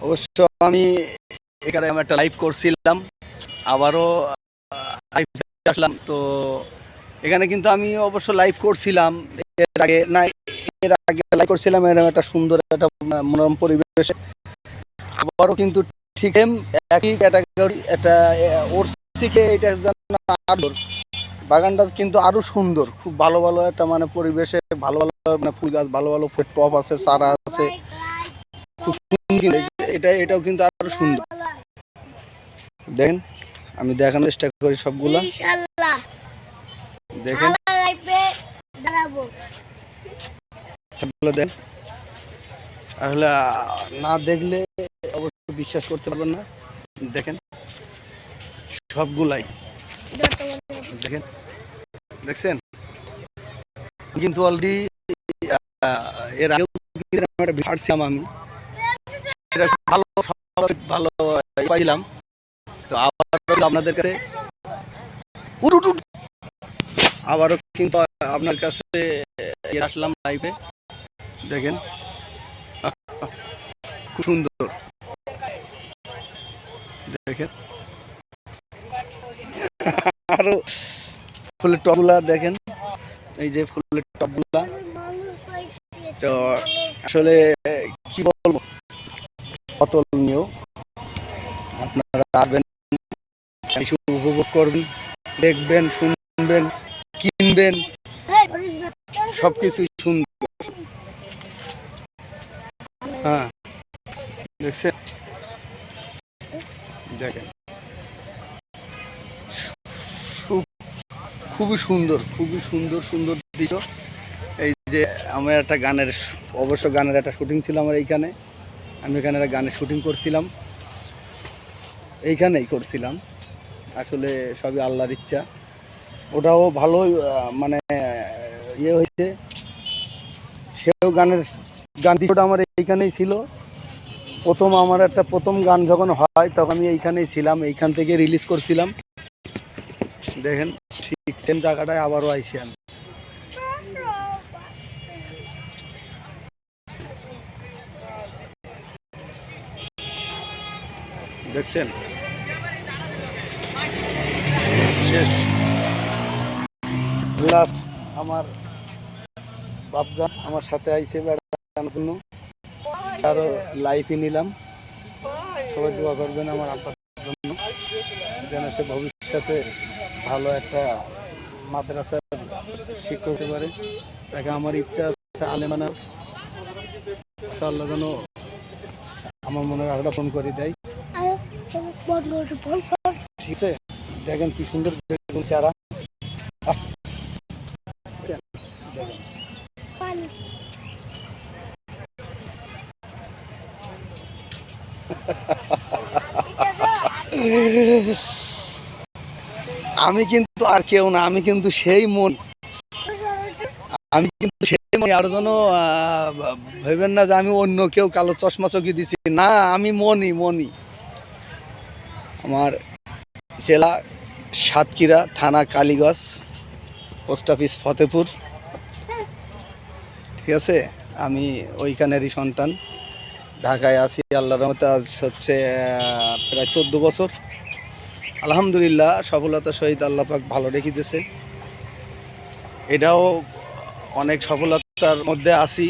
অবশ্য আমি এখানে একটা লাইভ করছিলাম, আবারও লাইভ আসলাম। তো এখানে কিন্তু আমি অবশ্য লাইভ করছিলাম এর আগে, না এর আগে লাইভ করছিলাম এরকম একটা সুন্দর একটা মনোরম পরিবেশে। আবারও কিন্তু ঠিক একই ক্যাটাগরি একটা ওর থেকে এটা আরো বাগানটা কিন্তু আরো সুন্দর, খুব ভালো ভালো একটা মানে পরিবেশে ভালো ভালো মানে ফুল গাছ, ভালো ভালো টপ আছে, চারা আছে, খুব সুন্দর। এটাও কিন্তু আরো সুন্দর। দেখেন আমি দেখানোর চেষ্টা করি সবগুলা, দেখেন সবগুলো দেন। আসলে না দেখলে অবশ্যই বিশ্বাস করতে পারবেন না। দেখেন সবগুলাই, দেখেন দেখছেন কিন্তু অলরেডি এর আগেও ছাড়ছিলাম আমি, ভালো ভালো পাইলাম। তো আবার আপনাদের কাছে আবারও কিন্তু আপনার কাছে আসলাম লাইভে। দেখেন খুব সুন্দর, দেখেন আরো ফুলের টবগুলা দেখেন, এই যে ফুলের টবগুলা। তো আসলে কি বলবো, অতুলনীয়। আপনারা আসবেন, উপভোগ করবেন, দেখবেন, শুনবেন, কিনবেন, সবকিছু সুন্দর। হ্যাঁ দেখছেন, দেখেন খুবই সুন্দর, খুবই সুন্দর সুন্দর দৃশ্য। এই যে আমার একটা গানের, অবশ্য গানের একটা শুটিং ছিল আমার এইখানে, আমি এখানে একটা গানের শুটিং করছিলাম, এইখানেই করছিলাম। আসলে সবই আল্লাহর ইচ্ছা। ওটাও ভালো মানে ইয়ে হয়েছে, সেও গান দৃশ্যটা আমার এইখানেই ছিল। আমার একটা প্রথম গান যখন হয় তখন আমি এইখানেই ছিলাম, এইখান থেকে রিলিজ করছিলাম। দেখেন ঠিক সেম জায়গাটায় আবারও আইছি আমি। দেখছেন শেষ লাস্ট আমার বাপজান আমার সাথে আইছে বেড়ানোর জন্য, আরও লাইফই নিলাম। সবাই দোয়া করবেন আমার আব্বার জন্য, যেন সে ভবিষ্যতে ভালো একটা মাদ্রাসার শিক্ষক হতে পারে। তাকে আমার ইচ্ছা আছে আলেমানা, আল্লাহ যেন আমার মনের আগ্রহ ফোন করে দেয়। ঠিক আছে, দেখেন কি সুন্দর বেগুন চারা। আমি কিন্তু আর কেউ না, আমি কিন্তু সেই মন, আমি কিন্তু সেই মনি। আর যেন ভেবেন না যে আমি অন্য কেউ, কালো চশমা চকি দিছি, না আমি মনি। আমার জেলা সাতক্ষীরা, থানা কালীগঞ্জ, পোস্ট অফিস ফতেপুর। ঠিক আছে, আমি ওইখানেরই সন্তান। ঢাকায় আছি আল্লাহর রহমতে, আজ হচ্ছে প্রায় 14 বছর। আলহামদুলিল্লাহ সফলতার সহিত আল্লাহ পাক ভালো রেখেছে। এটাও অনেক সফলতার মধ্যে আছি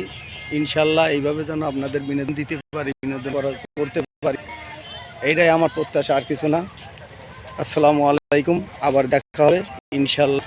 ইনশাল্লাহ। এইভাবে যেন আপনাদের বিনোদন দিতে পারি, বিনোদন করতে পারি, এইটাই আমার প্রত্যাশা, আর কিছু না। আসসালামু আলাইকুম, আবার দেখা হবে ইনশাল্লাহ।